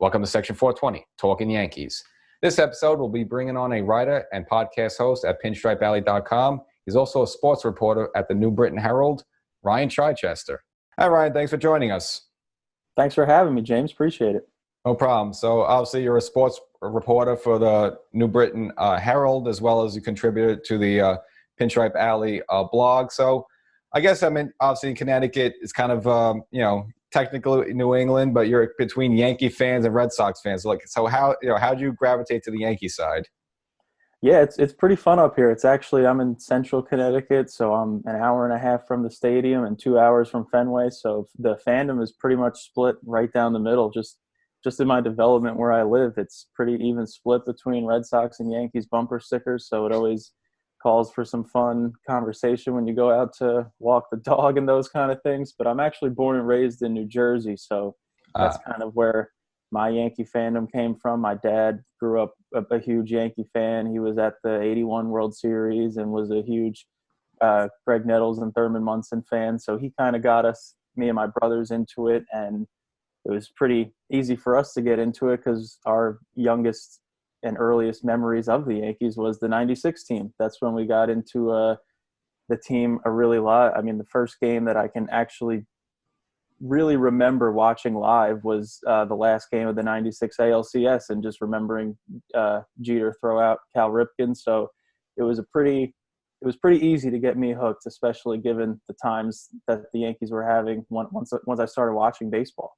Welcome to Section 420, Talkin Yankees. This episode will be bringing on a writer and podcast host at PinstripeAlley.com. He's also a sports reporter at the New Britain Herald, Ryan Chichester. Hi, Ryan. Thanks for joining us. Thanks for having me, James. Appreciate it. No problem. So, obviously, you're a sports reporter for the New Britain Herald, as well as you contributed to the Pinstripe Alley blog. So, I guess, obviously, Connecticut is kind of, technically New England, but you're between Yankee fans and Red Sox fans. So how do you gravitate to the Yankee side? Yeah, it's pretty fun up here. I'm in central Connecticut, so I'm an hour and a half from the stadium and 2 hours from Fenway. So the fandom is pretty much split right down the middle. Just in my development where I live, it's pretty even split between Red Sox and Yankees bumper stickers. So it always calls for some fun conversation when you go out to walk the dog and those kind of things. But I'm actually born and raised in New Jersey, so that's kind of where my Yankee fandom came from. My dad grew up a huge Yankee fan. He was at the 81 World Series and was a huge Greg Nettles and Thurman Munson fan. So he kind of got me and my brothers into it, and it was pretty easy for us to get into it because our youngest and earliest memories of the Yankees was the 96 team. That's when we got into the team a really lot. I mean, the first game that I can actually really remember watching live was the last game of the 96 ALCS, and just remembering Jeter throw out Cal Ripken. So it was pretty easy to get me hooked, especially given the times that the Yankees were having once I started watching baseball.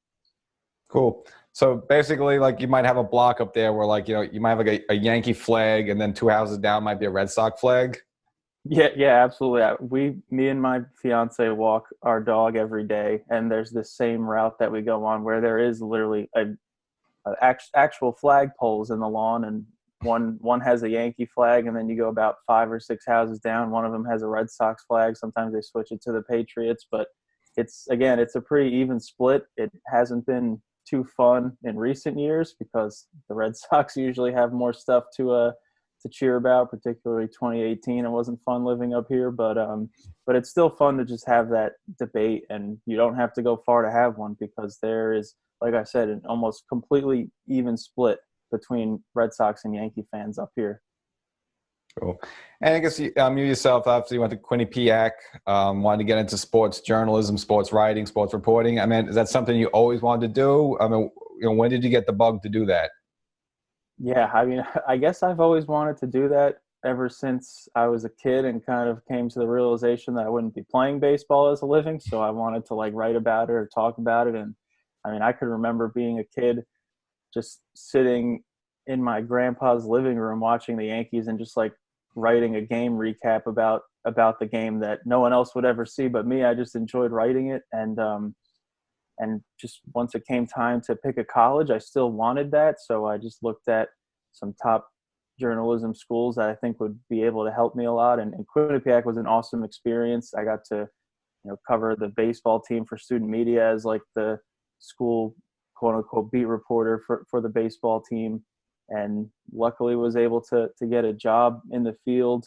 Cool. So basically, you might have a block up there where, you might have a Yankee flag, and then 2 houses down might be a Red Sox flag. Yeah, absolutely. Me and my fiance walk our dog every day, and there's this same route that we go on where there is literally actual flag poles in the lawn, and one has a Yankee flag, and then you go about 5 or 6 houses down, one of them has a Red Sox flag. Sometimes they switch it to the Patriots, but it's a pretty even split. It hasn't been too fun in recent years because the Red Sox usually have more stuff to cheer about, particularly 2018. It wasn't fun living up here, but it's still fun to just have that debate, and you don't have to go far to have one because there is, like I said, an almost completely even split between Red Sox and Yankee fans up here. Cool. And I guess you yourself obviously went to Quinnipiac, wanted to get into sports journalism, sports writing, sports reporting. Is that something you always wanted to do? When did you get the bug to do that? Yeah, I guess I've always wanted to do that ever since I was a kid, and kind of came to the realization that I wouldn't be playing baseball as a living. So I wanted to write about it or talk about it. And I could remember being a kid just sitting in my grandpa's living room watching the Yankees and just writing a game recap about the game that no one else would ever see but me. I just enjoyed writing it, and just once it came time to pick a college, I still wanted that. So I just looked at some top journalism schools that I think would be able to help me a lot. And Quinnipiac was an awesome experience. I got to, cover the baseball team for student media as the school quote unquote beat reporter for the baseball team. And luckily was able to get a job in the field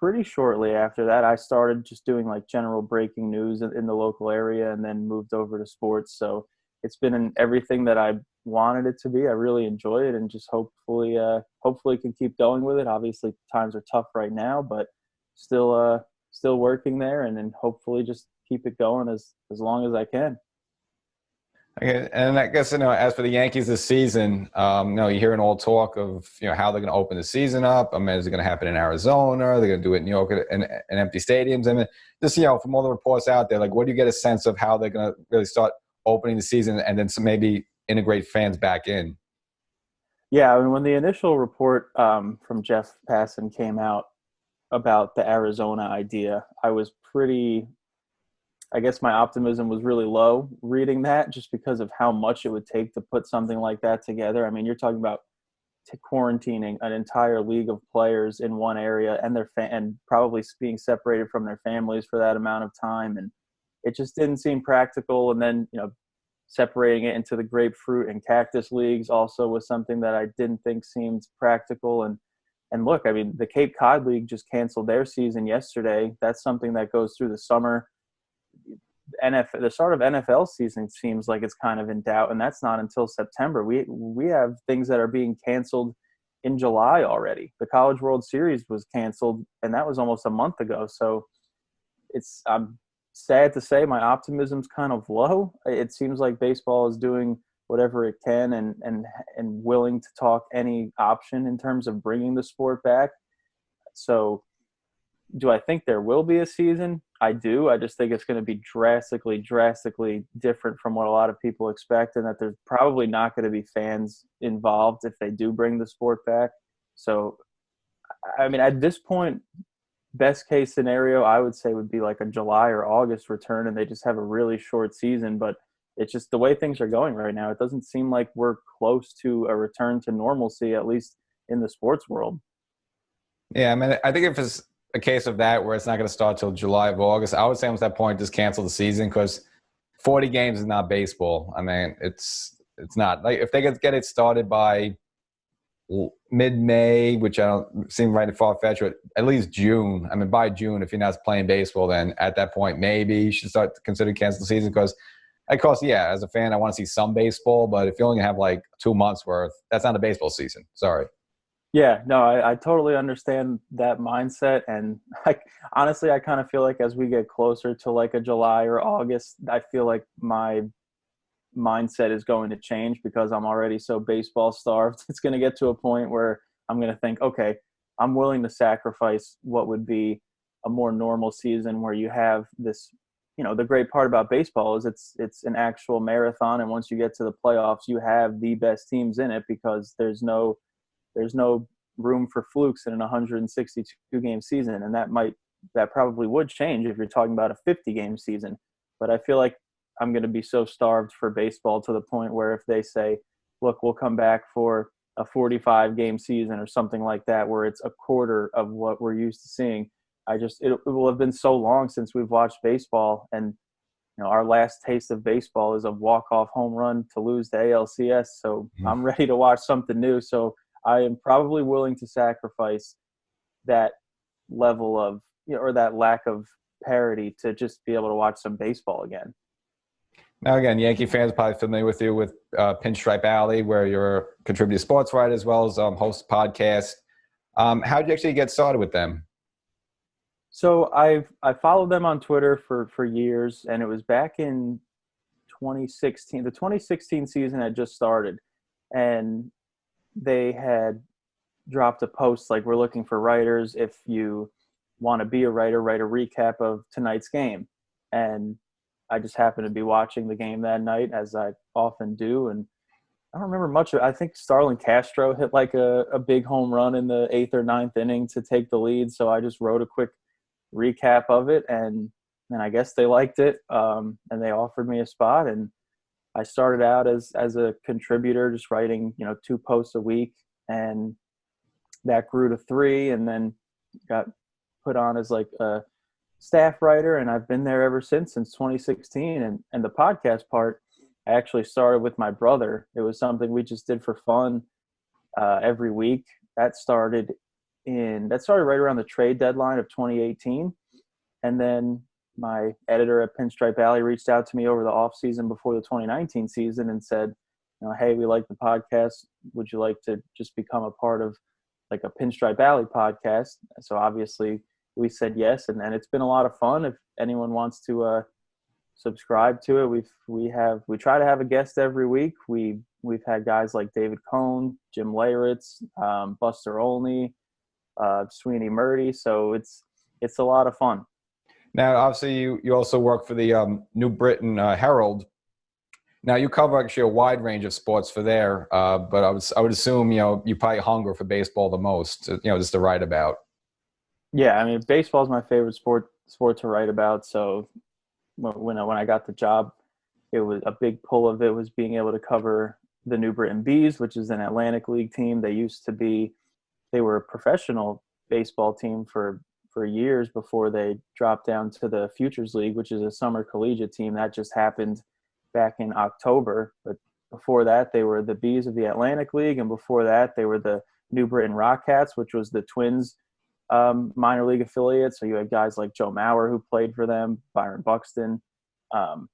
pretty shortly after that. I started just doing general breaking news in the local area, and then moved over to sports. So it's been everything that I wanted it to be. I really enjoy it, and just hopefully can keep going with it. Obviously times are tough right now, but still working there, and then hopefully just keep it going as long as I can. Okay, and I guess, as for the Yankees this season, you're hearing all talk of, how they're going to open the season up. Is it going to happen in Arizona? They're going to do it in New York in empty stadiums. Just, from all the reports out there, what do you get a sense of how they're going to really start opening the season and then maybe integrate fans back in? Yeah, when the initial report from Jeff Passan came out about the Arizona idea, I guess my optimism was really low reading that, just because of how much it would take to put something like that together. You're talking about quarantining an entire league of players in one area, and and probably being separated from their families for that amount of time. And it just didn't seem practical. And then, separating it into the grapefruit and cactus leagues also was something that I didn't think seemed practical. And look, the Cape Cod League just canceled their season yesterday. That's something that goes through the summer. NFL, the start of NFL season seems like it's kind of in doubt, and that's not until September. We have things that are being canceled in July already. The College World Series was canceled, and that was almost a month ago. So I'm sad to say my optimism's kind of low. It seems like baseball is doing whatever it can and willing to talk any option in terms of bringing the sport back. So do I think there will be a season? I do. I just think it's going to be drastically different from what a lot of people expect, and that there's probably not going to be fans involved if they do bring the sport back. So, I mean, at this point, best case scenario, I would say would be like a July or August return, and they just have a really short season. But it's just the way things are going right now. It doesn't seem like we're close to a return to normalcy, at least in the sports world. Yeah, I mean, I think if it's a case of that where it's not going to start till July or August, I would say at that point just cancel the season, because 40 games is not baseball. I mean, it's not. Like, if they could get it started by mid-May, which I don't seem right far-fetched, but at least June. I mean, by June, if you're not playing baseball, then at that point maybe you should start to consider canceling the season, because of course, yeah, as a fan, I want to see some baseball, but if you only have like 2 months worth, that's not a baseball season. Sorry. Yeah, no, I totally understand that mindset. And honestly, I kind of feel like as we get closer to like a July or August, I feel like my mindset is going to change because I'm already so baseball starved. It's going to get to a point where I'm going to think, okay, I'm willing to sacrifice what would be a more normal season where you have this, the great part about baseball is it's an actual marathon. And once you get to the playoffs, you have the best teams in it because there's no room for flukes in an 162 game season. And that probably would change if you're talking about a 50 game season. But I feel like I'm going to be so starved for baseball to the point where if they say, look, we'll come back for a 45 game season or something like that, where it's a quarter of what we're used to seeing, it will have been so long since we've watched baseball. And, our last taste of baseball is a walk-off home run to lose the ALCS. So I'm ready to watch something new. So I am probably willing to sacrifice that level of, or that lack of parity to just be able to watch some baseball again. Now, again, Yankee fans are probably familiar with you with Pinstripe Alley, where you're a contributing sports writer as well as host a podcast. How did you actually get started with them? So I followed them on Twitter for years, and it was back in 2016. The 2016 season had just started, and they had dropped a post like, we're looking for writers. If you want to be a writer, write a recap of tonight's game. And I just happened to be watching the game that night, as I often do. And I don't remember much of it. I think Starlin Castro hit like a big home run in the 8th or 9th inning to take the lead. So I just wrote a quick recap of it, and I guess they liked it. And they offered me a spot, and I started out as a contributor, just writing, 2 posts a week, and that grew to 3, and then got put on as like a staff writer, and I've been there ever since 2016. And the podcast part, I actually started with my brother. It was something we just did for fun every week. That started right around the trade deadline of 2018, and then my editor at Pinstripe Alley reached out to me over the off season before the 2019 season and said, hey, we like the podcast. Would you like to just become a part of like a Pinstripe Alley podcast? So obviously we said yes, and it's been a lot of fun. If anyone wants to subscribe to it, we try to have a guest every week. We've had guys like David Cohn, Jim Leyritz, Buster Olney, Sweeney Murdy. So it's a lot of fun. Now, obviously, you also work for the New Britain Herald. Now, you cover actually a wide range of sports for there, but I would assume you probably hunger for baseball the most, just to write about. Yeah, I mean, baseball is my favorite sport to write about. So when I got the job, it was a big pull of it was being able to cover the New Britain Bees, which is an Atlantic League team. They were a professional baseball team for years before they dropped down to the Futures League, which is a summer collegiate team. That just happened back in October. But before that, they were the Bees of the Atlantic League. And before that, they were the New Britain Rockcats, which was the Twins minor league affiliate. So you had guys like Joe Mauer, who played for them, Byron Buxton. Um,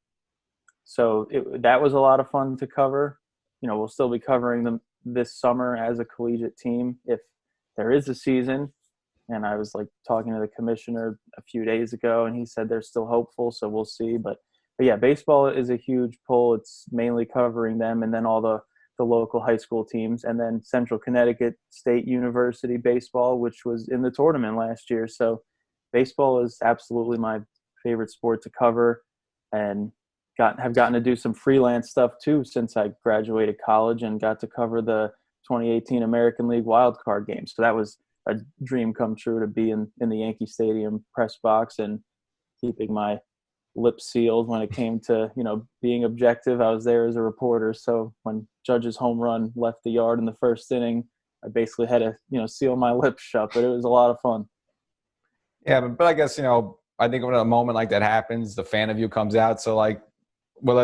that was a lot of fun to cover. We'll still be covering them this summer as a collegiate team if there is a season. And I was like talking to the commissioner a few days ago, and he said they're still hopeful, so we'll see. But yeah, baseball is a huge pull. It's mainly covering them, and then all the local high school teams, and then Central Connecticut State University baseball, which was in the tournament last year. So baseball is absolutely my favorite sport to cover, and have gotten to do some freelance stuff too since I graduated college and got to cover the 2018 American League wild card game. So that was a dream come true to be in the Yankee Stadium press box and keeping my lips sealed when it came to, being objective. I was there as a reporter. So when Judge's home run left the yard in the first inning, I basically had to, seal my lips shut, but it was a lot of fun. Yeah, but I guess, I think when a moment like that happens, the fan of you comes out. So like, well,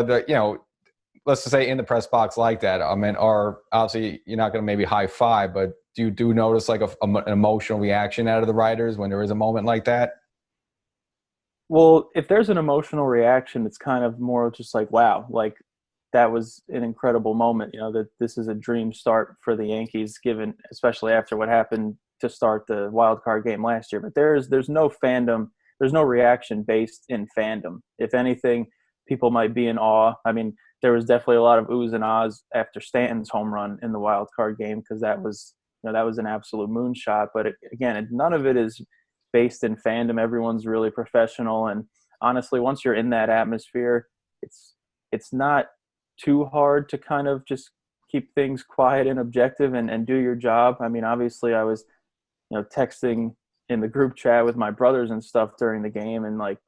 let's just say in the press box like that, I mean, obviously you're not going to maybe high five, but do you notice like an emotional reaction out of the writers when there is a moment like that? Well, if there's an emotional reaction, it's kind of more just like, wow, like that was an incredible moment, that this is a dream start for the Yankees, given, especially after what happened to start the wild card game last year. But there's no fandom, there's no reaction based in fandom. If anything, people might be in awe. I mean, there was definitely a lot of oohs and ahs after Stanton's home run in the wild card game, because that was an absolute moonshot. But again, none of it is based in fandom. Everyone's really professional, and honestly, once you're in that atmosphere, it's not too hard to kind of just keep things quiet and objective and do your job. I mean, obviously, I was texting in the group chat with my brothers and stuff during the game and like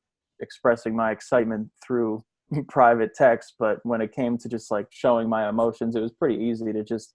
expressing my excitement through private text, but when it came to just like showing my emotions, it was pretty easy to just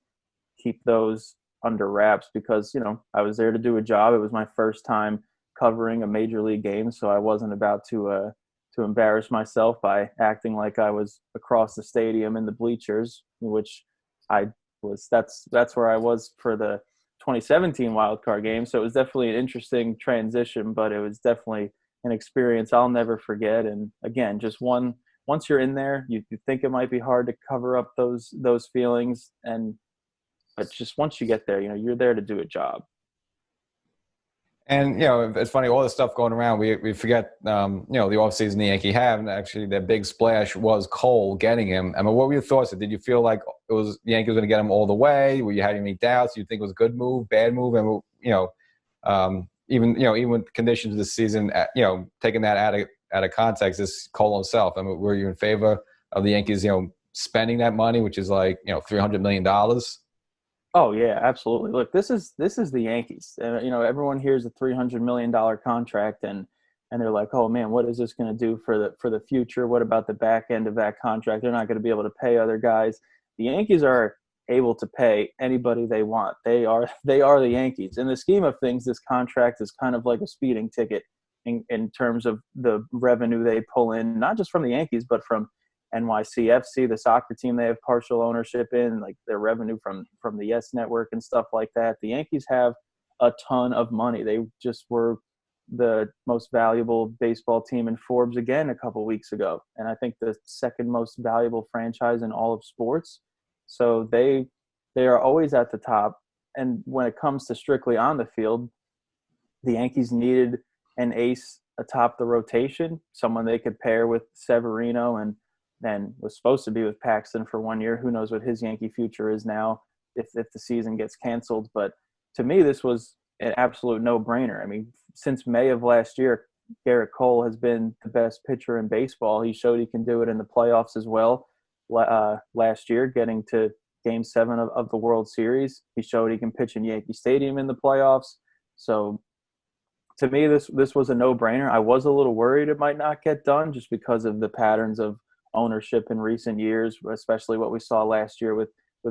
keep those under wraps, because I was there to do a job. It was my first time covering a major league game, so I wasn't about to embarrass myself by acting like I was across the stadium in the bleachers, which I was. That's where I was for the 2017 wild card game. So it was definitely an interesting transition, but it was definitely an experience I'll never forget. And again, just once you're in there, you think it might be hard to cover up those feelings, but just once you get there, you're there to do a job. And, it's funny, all the stuff going around, we forget, the offseason the Yankee have, and actually their big splash was Cole getting him. I mean, what were your thoughts? Did you feel like it was the Yankees going to get him all the way? Were you having any doubts? Do you think it was a good move, bad move? And, even with conditions this season, taking that out of context, is Cole himself. I mean, were you in favor of the Yankees, spending that money, which is like, $300 million? Oh yeah, absolutely. Look, this is the Yankees. Everyone hears a $300 million contract, and they're like, oh man, what is this going to do for the future? What about the back end of that contract? They're not going to be able to pay other guys. The Yankees are able to pay anybody they want. They are the Yankees. In the scheme of things, this contract is kind of like a speeding ticket in terms of the revenue they pull in, not just from the Yankees, but from NYCFC, the soccer team they have partial ownership in, like their revenue from the Yes Network and stuff like that. The Yankees have a ton of money. They just were the most valuable baseball team in Forbes again a couple weeks ago, and I think the second most valuable franchise in all of sports. So they are always at the top. And when it comes to strictly on the field, the Yankees needed an ace atop the rotation, someone they could pair with Severino, and then was supposed to be with Paxton for 1 year. Who knows what his Yankee future is now if the season gets canceled. But to me, this was an absolute no-brainer. I mean, since May of last year, Garrett Cole has been the best pitcher in baseball. He showed he can do it in the playoffs as well last year, getting to Game 7 of the World Series. He showed he can pitch in Yankee Stadium in the playoffs. So to me, this was a no-brainer. I was a little worried it might not get done just because of the patterns of ownership in recent years, especially what we saw last year with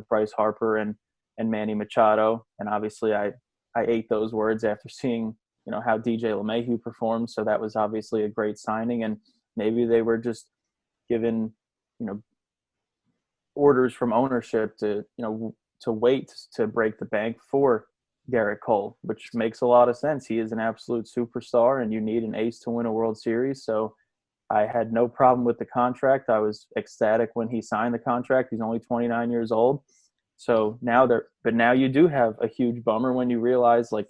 Bryce Harper and Manny Machado. And obviously I ate those words after seeing, how DJ LeMahieu performed. So that was obviously a great signing. And maybe they were just given, orders from ownership to wait to break the bank for Garrett Cole, which makes a lot of sense. He is an absolute superstar, and you need an ace to win a World Series. So I had no problem with the contract. I was ecstatic when he signed the contract. He's only 29 years old. So now you do have a huge bummer when you realize, like,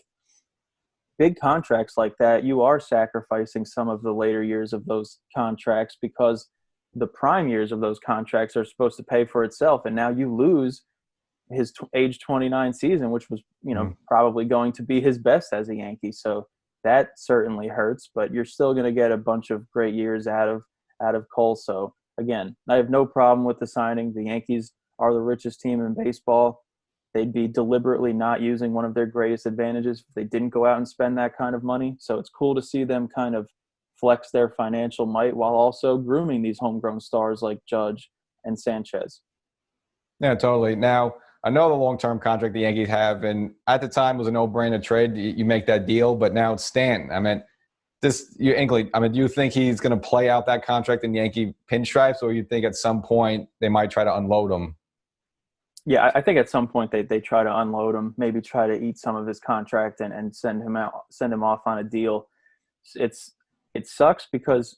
big contracts like that, you are sacrificing some of the later years of those contracts because the prime years of those contracts are supposed to pay for itself. And now you lose his age 29 season, which was, probably going to be his best as a Yankee. So that certainly hurts, but you're still going to get a bunch of great years out of Cole. So again, I have no problem with the signing. The Yankees are the richest team in baseball. They'd be deliberately not using one of their greatest advantages if they didn't go out and spend that kind of money. So it's cool to see them kind of flex their financial might while also grooming these homegrown stars like Judge and Sanchez. Yeah, totally. Now, I know the long-term contract the Yankees have, and at the time it was a no-brainer trade. You make that deal, but now it's Stanton. I mean, do you think he's going to play out that contract in Yankee pinstripes, or you think at some point they might try to unload him? Yeah, I think at some point they try to unload him, maybe try to eat some of his contract and send him off on a deal. It sucks because,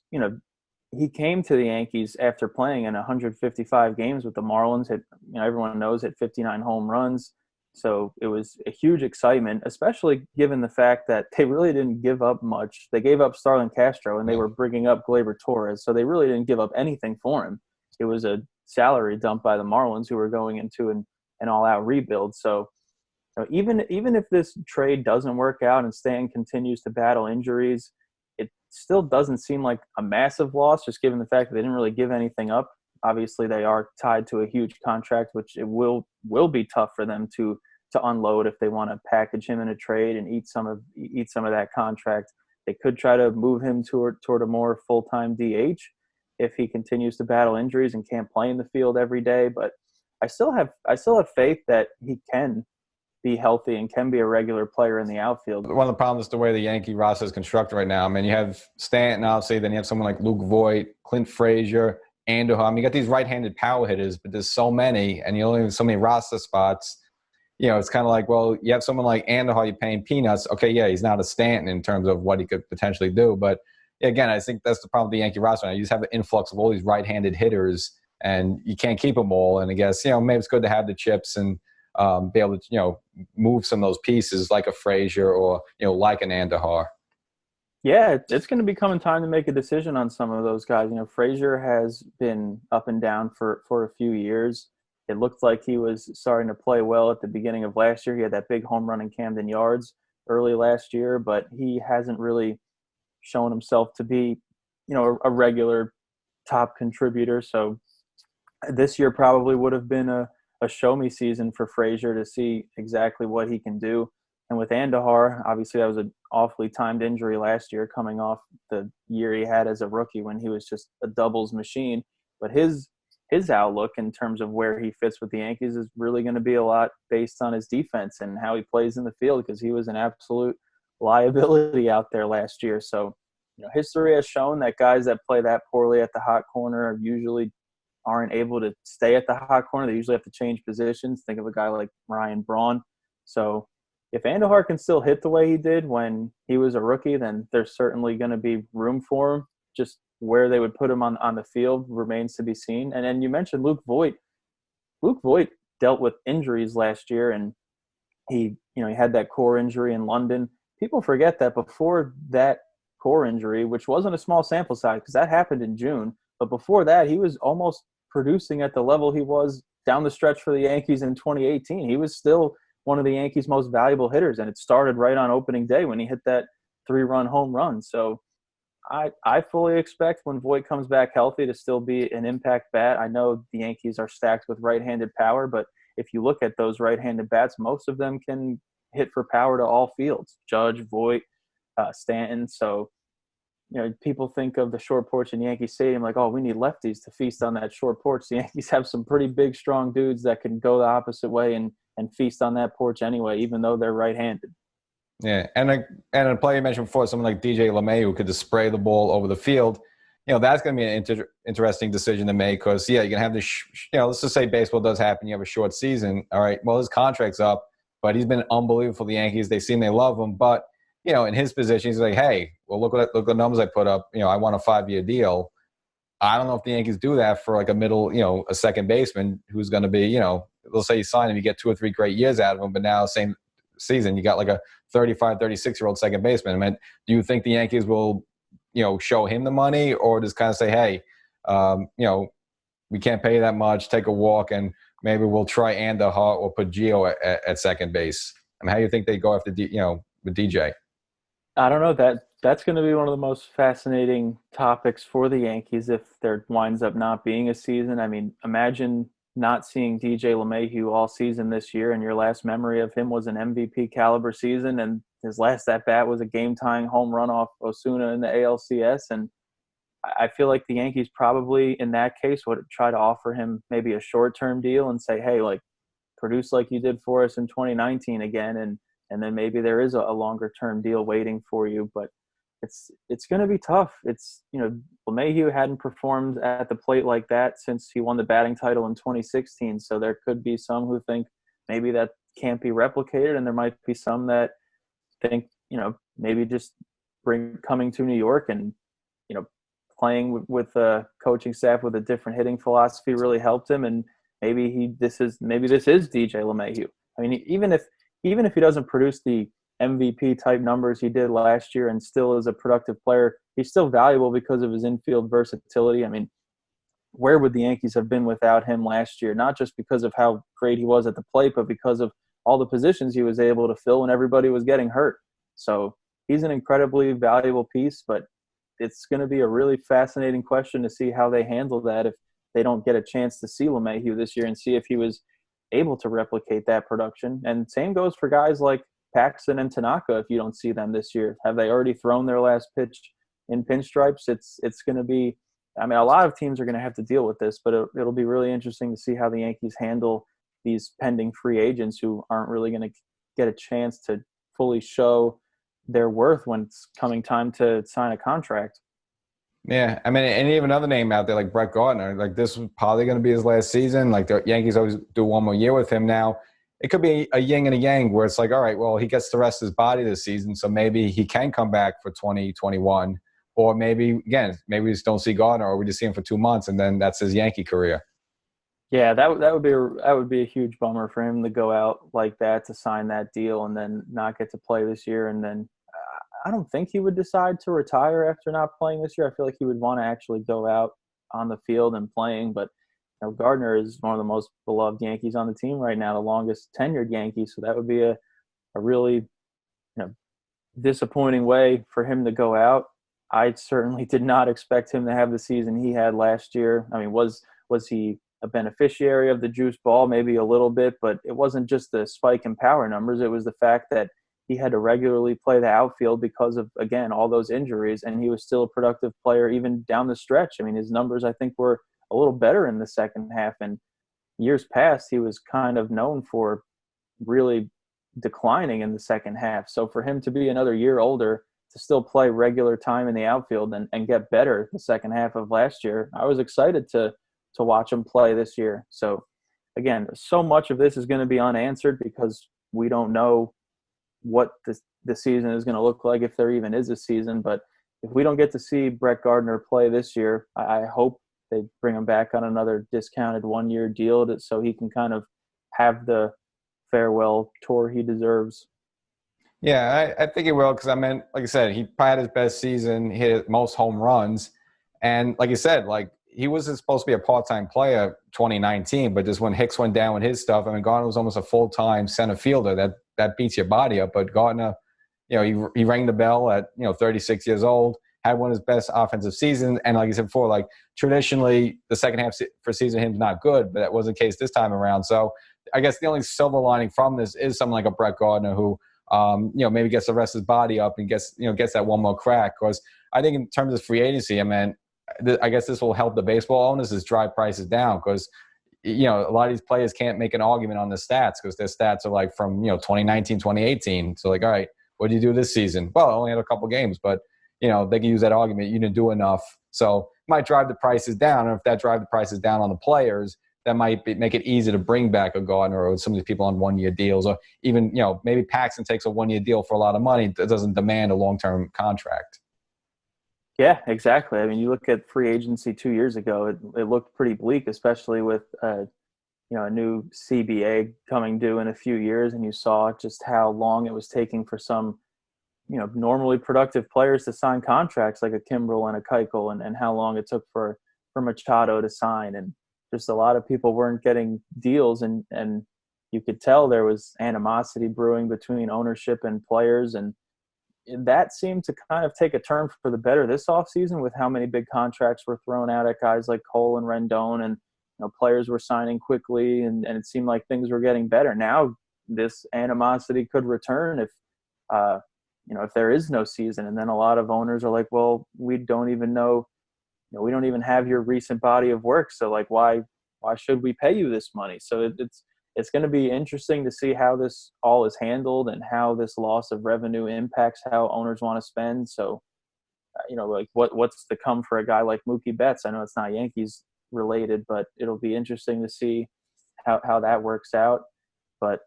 he came to the Yankees after playing in 155 games with the Marlins. Everyone knows, hit 59 home runs. So it was a huge excitement, especially given the fact that they really didn't give up much. They gave up Starlin Castro and they were bringing up Gleyber Torres. So they really didn't give up anything for him. It was a salary dump by the Marlins, who were going into an all-out rebuild. So even if this trade doesn't work out and Stanton continues to battle injuries, it still doesn't seem like a massive loss, just given the fact that they didn't really give anything up. Obviously, they are tied to a huge contract, which it will be tough for them to unload if they want to package him in a trade and eat some of that contract. They could try to move him toward a more full-time DH if he continues to battle injuries and can't play in the field every day. But I still have faith that he can be healthy and can be a regular player in the outfield. One of the problems is the way the Yankee roster is constructed right now. I mean, you have Stanton, obviously, then you have someone like Luke Voit, Clint Frazier, Andujar. I mean, you got these right-handed power hitters, but there's so many, and you only have so many roster spots. It's kind of like, well, you have someone like Andujar, you're paying peanuts. Okay, yeah, he's not a Stanton in terms of what he could potentially do. But, again, I think that's the problem with the Yankee roster now. You just have an influx of all these right-handed hitters, and you can't keep them all. And I guess, maybe it's good to have the chips and be able to, move some of those pieces like a Frazier or, like an Andujar. Yeah, it's going to be coming time to make a decision on some of those guys. Frazier has been up and down for a few years. It looked like he was starting to play well at the beginning of last year. He had that big home run in Camden Yards early last year, but he hasn't really shown himself to be, a regular top contributor. So this year probably would have been a show-me season for Frazier to see exactly what he can do. And with Andujar, obviously that was an awfully timed injury last year, coming off the year he had as a rookie when he was just a doubles machine. But his outlook in terms of where he fits with the Yankees is really going to be a lot based on his defense and how he plays in the field, because he was an absolute liability out there last year. So, history has shown that guys that play that poorly at the hot corner usually aren't able to stay at the hot corner. They usually have to change positions. Think of a guy like Ryan Braun. So if Andujar can still hit the way he did when he was a rookie, then there's certainly going to be room for him. Just where they would put him on the field remains to be seen. And then you mentioned Luke Voit. Luke Voit dealt with injuries last year, and he had that core injury in London. People forget that before that core injury, which wasn't a small sample size because that happened in June, but before that, he was almost producing at the level he was down the stretch for the Yankees in 2018. He was still one of the Yankees' most valuable hitters, and it started right on opening day when he hit that 3-run home run. So I fully expect when Voit comes back healthy to still be an impact bat. I know the Yankees are stacked with right-handed power, but if you look at those right-handed bats, most of them can hit for power to all fields. Judge, Voit, Stanton. So, people think of the short porch in Yankee Stadium like, oh, we need lefties to feast on that short porch. The Yankees have some pretty big, strong dudes that can go the opposite way and feast on that porch anyway, even though they're right-handed. Yeah, and a player you mentioned before, someone like DJ LeMay, who could just spray the ball over the field. That's going to be an interesting decision to make because, you're going to have this, let's just say baseball does happen. You have a short season. All right, well, his contract's up, but he's been unbelievable for the Yankees. They love him. But, in his position, he's like, hey, well, look what numbers I put up. I want a 5-year deal. I don't know if the Yankees do that for like a middle, a second baseman who's going to be, let's say you sign him, you get 2 or 3 great years out of him, but now same season you got like a 35, 36-year-old second baseman. I mean, do you think the Yankees will, show him the money, or just kind of say, hey, we can't pay you that much, take a walk, and maybe we'll try Andujar or put Gio at second base? I mean, how do you think they go after, with DJ? I don't know. That's going to be one of the most fascinating topics for the Yankees if there winds up not being a season. I mean, imagine not seeing DJ LeMahieu all season this year, and your last memory of him was an MVP caliber season, and his last at bat was a game-tying home run off Osuna in the ALCS. And I feel like the Yankees probably, in that case, would try to offer him maybe a short-term deal and say, hey, like, produce like you did for us in 2019 again, and then maybe there is a longer-term deal waiting for you. But it's going to be tough. LeMahieu hadn't performed at the plate like that since he won the batting title in 2016. So there could be some who think maybe that can't be replicated, and there might be some that think, maybe just coming to New York and, playing with a coaching staff with a different hitting philosophy really helped him, and maybe this is DJ LeMahieu. I mean, even if he doesn't produce the MVP type numbers he did last year and still is a productive player, he's still valuable because of his infield versatility. I mean, where would the Yankees have been without him last year? Not just because of how great he was at the plate, but because of all the positions he was able to fill when everybody was getting hurt. So he's an incredibly valuable piece, but it's going to be a really fascinating question to see how they handle that if they don't get a chance to see LeMahieu this year and see if he was able to replicate that production. And same goes for guys like Paxton and Tanaka. If you don't see them this year, have they already thrown their last pitch in pinstripes? It's going to be, I mean, a lot of teams are going to have to deal with this, but it'll be really interesting to see how the Yankees handle these pending free agents who aren't really going to get a chance to fully show their worth when it's coming time to sign a contract. Yeah, I mean, and even another name out there like Brett Gardner, like this was probably going to be his last season. Like the Yankees always do one more year with him. Now, it could be a yin and a yang where it's like, all right, well, he gets to rest his body this season, so maybe he can come back for 2021. Or maybe, again, maybe we just don't see Gardner, or we just see him for 2 months, and then that's his Yankee career. Yeah, that would be a huge bummer for him to go out like that, to sign that deal and then not get to play this year. And then I don't think he would decide to retire after not playing this year. I feel like he would want to actually go out on the field and playing. But Gardner is one of the most beloved Yankees on the team right now, the longest tenured Yankee. So that would be a really disappointing way for him to go out. I certainly did not expect him to have the season he had last year. I mean, was he a beneficiary of the juice ball? Maybe a little bit, but it wasn't just the spike in power numbers. It was the fact that he had to regularly play the outfield because of, again, all those injuries, and he was still a productive player even down the stretch. I mean, his numbers, I think, were a little better in the second half, and years past, he was kind of known for really declining in the second half. So for him to be another year older, to still play regular time in the outfield and get better the second half of last year, I was excited to watch him play this year. So again, so much of this is going to be unanswered because we don't know what the season is going to look like, if there even is a season. But if we don't get to see Brett Gardner play this year, I hope they bring him back on another discounted 1-year deal so he can kind of have the farewell tour he deserves. Yeah, I think he will, because I mean, like I said, he probably had his best season, hit most home runs. And like you said, like he wasn't supposed to be a part-time player 2019, but just when Hicks went down with his stuff, I mean, Gardner was almost a full-time center fielder. That beats your body up. But Gardner, he rang the bell at 36 years old, had one of his best offensive seasons. And like you said before, like traditionally the second half for season him's not good, but that wasn't the case this time around. So I guess the only silver lining from this is someone like a Brett Gardner who maybe gets the rest of his body up and gets that one more crack. Because I think in terms of free agency, I mean, I guess this will help the baseball owners is drive prices down, because a lot of these players can't make an argument on the stats because their stats are like from 2019, 2018. So like, all right, what did you do this season? Well, I only had a couple games, but they can use that argument. You didn't do enough, so it might drive the prices down. And if that drive the prices down on the players, that might make it easy to bring back a Gardner or some of these people on 1-year deals, or even maybe Paxton takes a 1-year deal for a lot of money that doesn't demand a long-term contract. Yeah, exactly. I mean, you look at free agency 2 years ago, it looked pretty bleak, especially with a new CBA coming due in a few years, and you saw just how long it was taking for some normally productive players to sign contracts like a Kimbrel and a Keuchel, and how long it took for Machado to sign, and just a lot of people weren't getting deals, and you could tell there was animosity brewing between ownership and players, and that seemed to kind of take a turn for the better this offseason with how many big contracts were thrown out at guys like Cole and Rendon, and players were signing quickly, and it seemed like things were getting better. Now this animosity could return uh, if there is no season, and then a lot of owners are like, well, we don't even know, we don't even have your recent body of work, so like why should we pay you this money? So it's going to be interesting to see how this all is handled and how this loss of revenue impacts how owners want to spend. So, like what's to come for a guy like Mookie Betts? I know it's not Yankees related, but it'll be interesting to see how that works out. But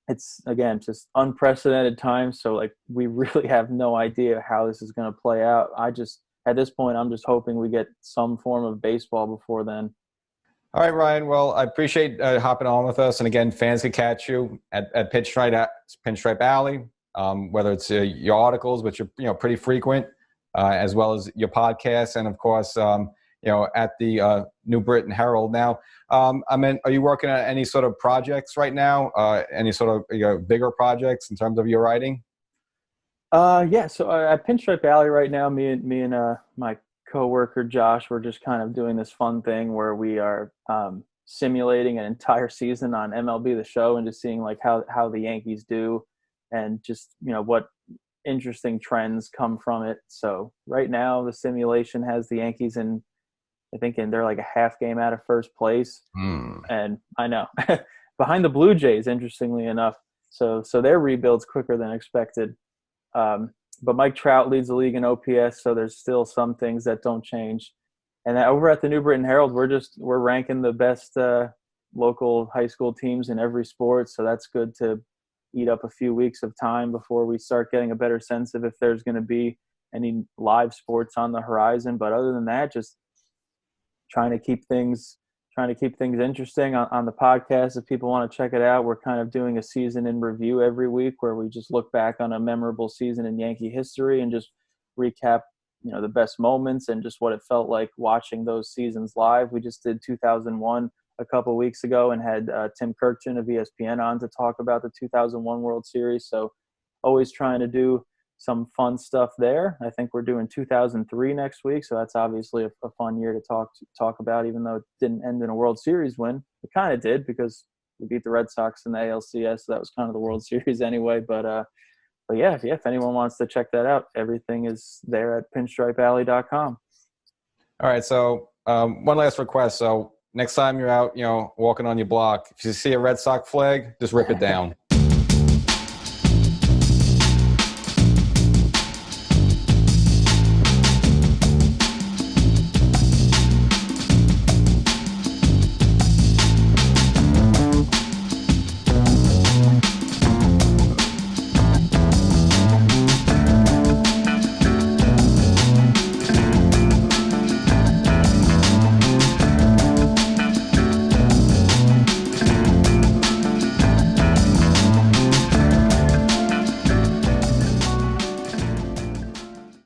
it's, again, just unprecedented times. So like we really have no idea how this is going to play out. At this point, I'm just hoping we get some form of baseball before then. All right, Ryan. Well, I appreciate hopping on with us. And again, fans can catch you at Pinstripe Alley, whether it's your articles, which are pretty frequent, as well as your podcasts, and of course, at the New Britain Herald. Now, are you working on any sort of projects right now? Any sort of bigger projects in terms of your writing? Yeah. So at Pinstripe Alley right now, me and my coworker Josh, we're just kind of doing this fun thing where we are simulating an entire season on MLB The Show and just seeing like how the Yankees do, and just what interesting trends come from it. So right now the simulation has the Yankees they're like a half game out of first place, and I know behind the Blue Jays, interestingly enough. So their rebuild's quicker than expected. But Mike Trout leads the league in OPS, so there's still some things that don't change. And over at the New Britain Herald, we're ranking the best local high school teams in every sport, so that's good to eat up a few weeks of time before we start getting a better sense of if there's going to be any live sports on the horizon. But other than that, just trying to keep things interesting on the podcast. If people want to check it out, we're kind of doing a season in review every week where we just look back on a memorable season in Yankee history and just recap, the best moments and just what it felt like watching those seasons live. We just did 2001 a couple of weeks ago and had Tim Kirkchin of ESPN on to talk about the 2001 World Series. So always trying to do some fun stuff there. I think we're doing 2003 next week, so that's obviously a fun year to talk about, even though it didn't end in a World Series win. It kind of did because we beat the Red Sox in the ALCS, so that was kind of the World Series anyway. But yeah, if anyone wants to check that out, everything is there at pinstripealley.com. All right, so one last request. So next time you're out, walking on your block, if you see a Red Sox flag, just rip it down.